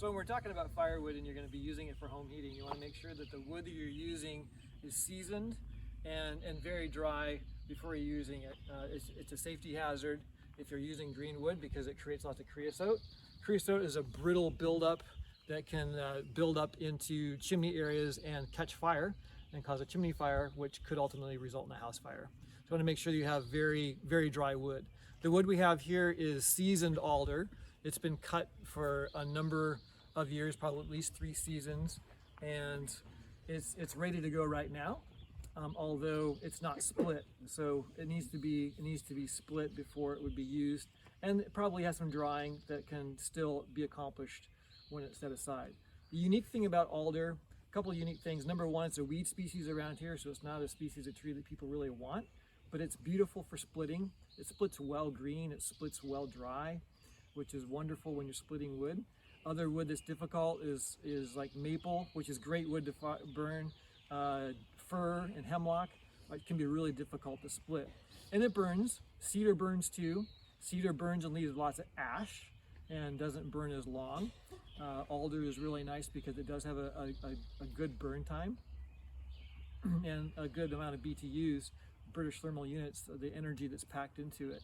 So when we're talking about firewood and you're going to be using it for home heating, you want to make sure that the wood that you're using is seasoned and very dry before you're using it. It's a safety hazard if you're using green wood because it creates lots of creosote. Creosote is a brittle buildup that can build up into chimney areas and catch fire and cause a chimney fire, which could ultimately result in a house fire. So you want to make sure you have very, very dry wood. The wood we have here is seasoned alder. It's been cut for a number of years, probably at least 3 seasons, and it's ready to go right now. Although it's not split, so it needs to be split before it would be used, and it probably has some drying that can still be accomplished when it's set aside. The unique thing about alder, a couple of unique things. Number one, it's a weed species around here, so it's not a species of tree that people really want, but it's beautiful for splitting. It splits well green, it splits well dry, which is wonderful when you're splitting wood. Other wood that's difficult is like maple, which is great wood to burn. Fir and hemlock, it can be really difficult to split. And it burns. Cedar burns too. Cedar burns and leaves lots of ash and doesn't burn as long. Alder is really nice because it does have a good burn time and a good amount of BTUs, British thermal units, the energy that's packed into it.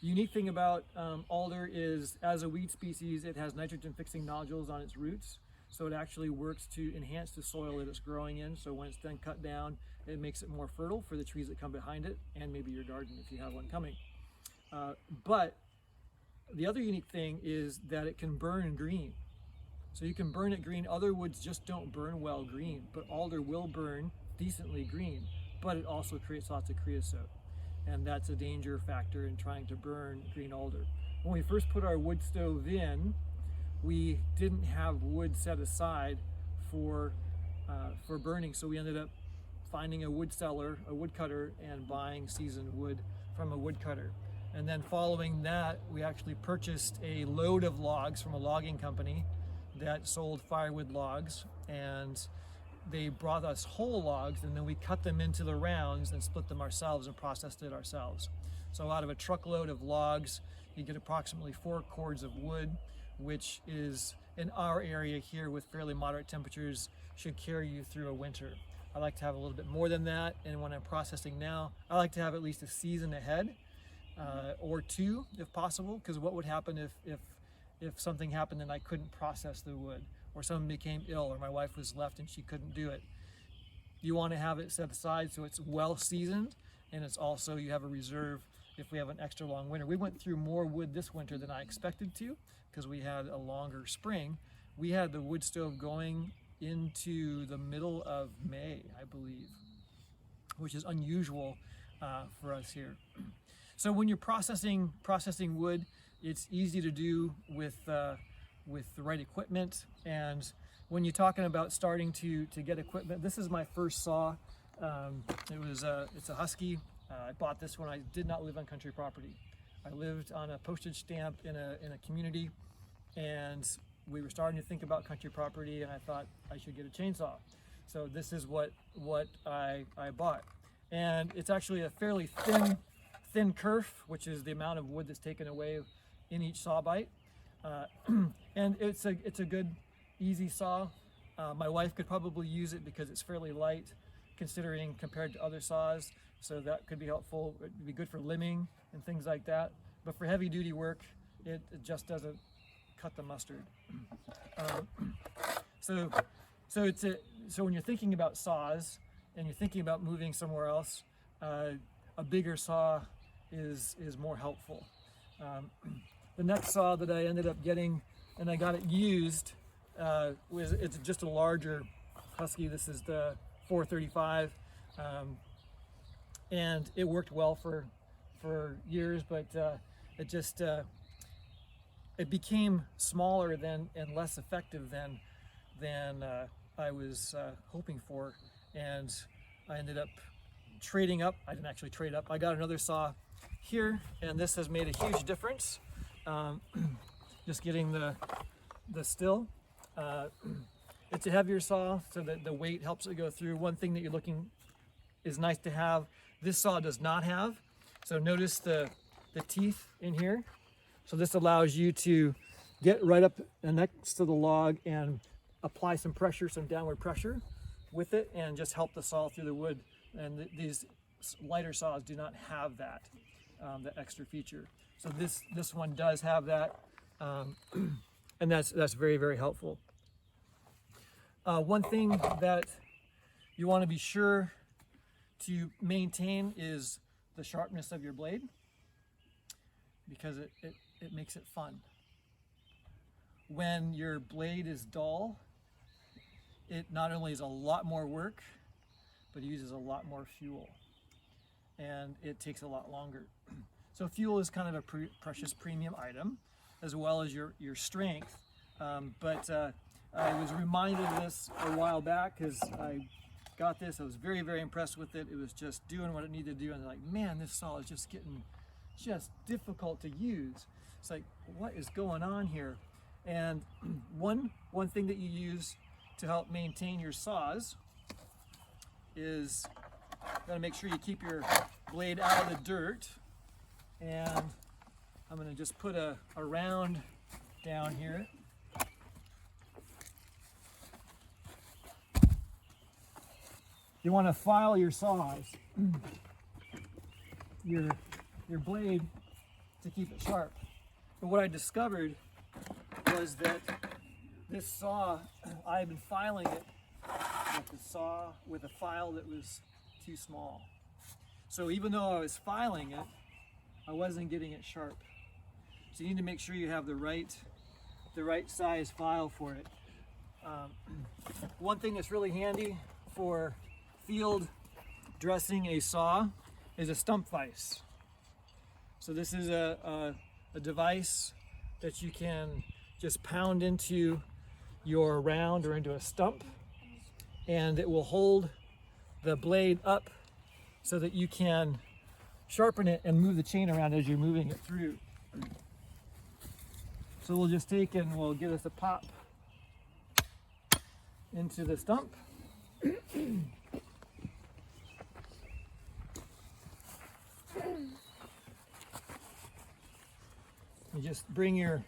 The unique thing about alder is, as a weed species, it has nitrogen fixing nodules on its roots. So it actually works to enhance the soil that it's growing in. So when it's then cut down, it makes it more fertile for the trees that come behind it, and maybe your garden if you have one coming. But the other unique thing is that it can burn green. So you can burn it green. Other woods just don't burn well green, but alder will burn decently green, but it also creates lots of creosote. And that's a danger factor in trying to burn green alder. When we first put our wood stove in, we didn't have wood set aside for burning, so we ended up finding a wood seller, a wood cutter, and buying seasoned wood from a wood cutter. And then following that, we actually purchased a load of logs from a logging company that sold firewood logs, and they brought us whole logs, and then we cut them into the rounds and split them ourselves and processed it ourselves. So out of a truckload of logs, you get approximately 4 cords of wood, which is, in our area here with fairly moderate temperatures, should carry you through a winter. I like to have a little bit more than that, and when I'm processing now, I like to have at least a season ahead, or 2 if possible, because what would happen if something happened and I couldn't process the wood, or someone became ill, or my wife was left and she couldn't do it. You want to have it set aside so it's well seasoned, and it's also, you have a reserve if we have an extra long winter. We went through more wood this winter than I expected to, because we had a longer spring. We had the wood stove going into the middle of May, I believe, which is unusual for us here. So when you're processing wood, it's easy to do with the right equipment. And when you're talking about starting to get equipment, this is my first saw. It's a Husky. I bought this when I did not live on country property. I lived on a postage stamp in a community, and we were starting to think about country property, and I thought I should get a chainsaw. So this is what I bought. And it's actually a fairly thin kerf, which is the amount of wood that's taken away in each saw bite. And it's a good, easy saw. My wife could probably use it because it's fairly light, considering compared to other saws. So that could be helpful. It'd be good for limbing and things like that. But for heavy duty work, it just doesn't cut the mustard. So when you're thinking about saws and you're thinking about moving somewhere else, a bigger saw is more helpful. The next saw that I ended up getting, and I got it used, it's just a larger Husky. This is the 435, and it worked well for years, but it became smaller and less effective than I was hoping for, and I ended up trading up. I didn't actually trade up. I got another saw here, and this has made a huge difference. Just getting the still. It's a heavier saw, so that the weight helps it go through. One thing that you're looking is nice to have, this saw does not have. So notice the teeth in here. So this allows you to get right up next to the log and apply some pressure, some downward pressure with it, and just help the saw through the wood. And these lighter saws do not have that, that extra feature. So this one does have that, and that's very, very helpful. One thing that you want to be sure to maintain is the sharpness of your blade, because it makes it fun. When your blade is dull, it not only is a lot more work, but it uses a lot more fuel, and it takes a lot longer. So fuel is kind of a precious premium item, as well as your strength. But I was reminded of this a while back because I got this. I was very, very impressed with it. It was just doing what it needed to do, and like, man, this saw is just getting difficult to use. It's like, what is going on here? And one thing that you use to help maintain your saws is you gotta make sure you keep your blade out of the dirt. And I'm gonna just put a round down here. You want to file your saws, your blade, to keep it sharp. But what I discovered was that this saw, I had been filing it with a file that was too small. So even though I was filing it, I wasn't getting it sharp. So you need to make sure you have the right size file for it. One thing that's really handy for field dressing a saw is a stump vise. So this is a device that you can just pound into your round or into a stump, and it will hold the blade up so that you can sharpen it and move the chain around as you're moving it through. So we'll just take and we'll give us a pop into the stump. You just bring your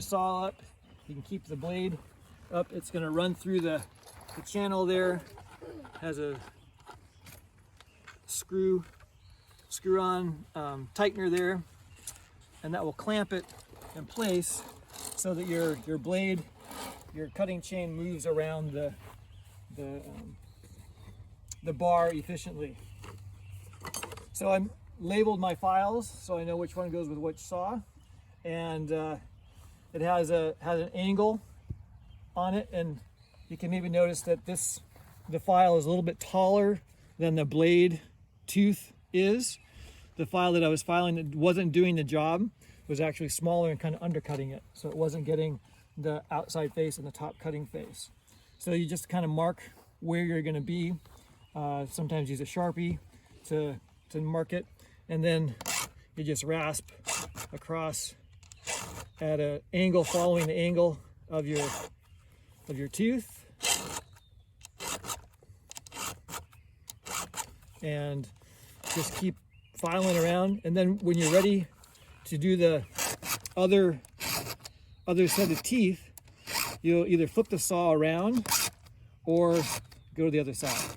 saw up. You can keep the blade up. It's going to run through the channel there. Has a screw-on tightener there, and that will clamp it in place so that your blade, your cutting chain, moves around the bar efficiently. So I labeled my files so I know which one goes with which saw, and it has an angle on it, and you can maybe notice that the file is a little bit taller than the blade tooth is. The file that I was filing that wasn't doing the job was actually smaller and kind of undercutting it, so it wasn't getting the outside face and the top cutting face. So you just kind of mark where you're going to be. Sometimes use a Sharpie to mark it, and then you just rasp across at an angle following the angle of your tooth, and just keep filing around. And then when you're ready to do the other set of teeth, you'll either flip the saw around or go to the other side.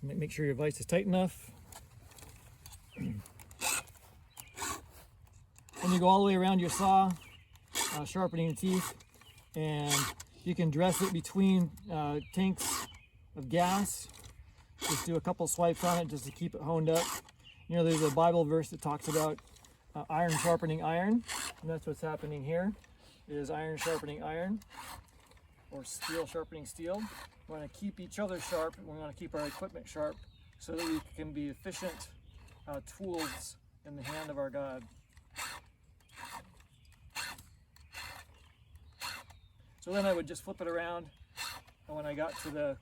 Make sure your vise is tight enough. And you go all the way around your saw, sharpening the teeth, and you can dress it between tanks of gas. Just do a couple swipes on it just to keep it honed up. You know, there's a Bible verse that talks about iron sharpening iron, and that's what's happening here. It is iron sharpening iron, or steel sharpening steel. We want to keep each other sharp, and we want to keep our equipment sharp so that we can be efficient tools in the hand of our God. So then I would just flip it around, and when I got to the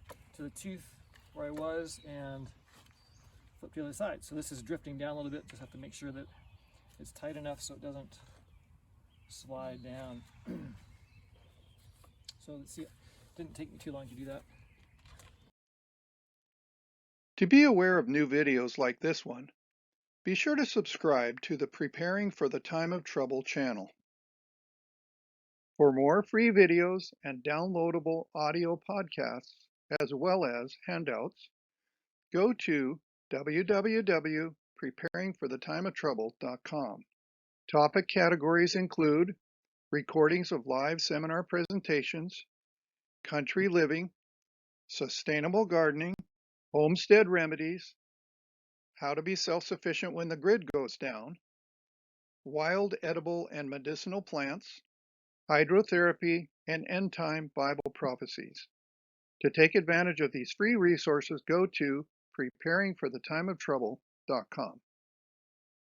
tooth where I was, and flip to the other side. So this is drifting down a little bit. Just have to make sure that it's tight enough so it doesn't slide down. So let's see, it didn't take me too long to do that. To be aware of new videos like this one, Be sure to subscribe to the Preparing for the Time of Trouble channel. For more free videos and downloadable audio podcasts, as well as handouts, go to www.preparingforthetimeoftrouble.com. Topic categories include recordings of live seminar presentations, country living, sustainable gardening, homestead remedies, how to be self-sufficient when the grid goes down, wild edible and medicinal plants, hydrotherapy, and end-time Bible prophecies. To take advantage of these free resources, go to preparingforthetimeoftrouble.com.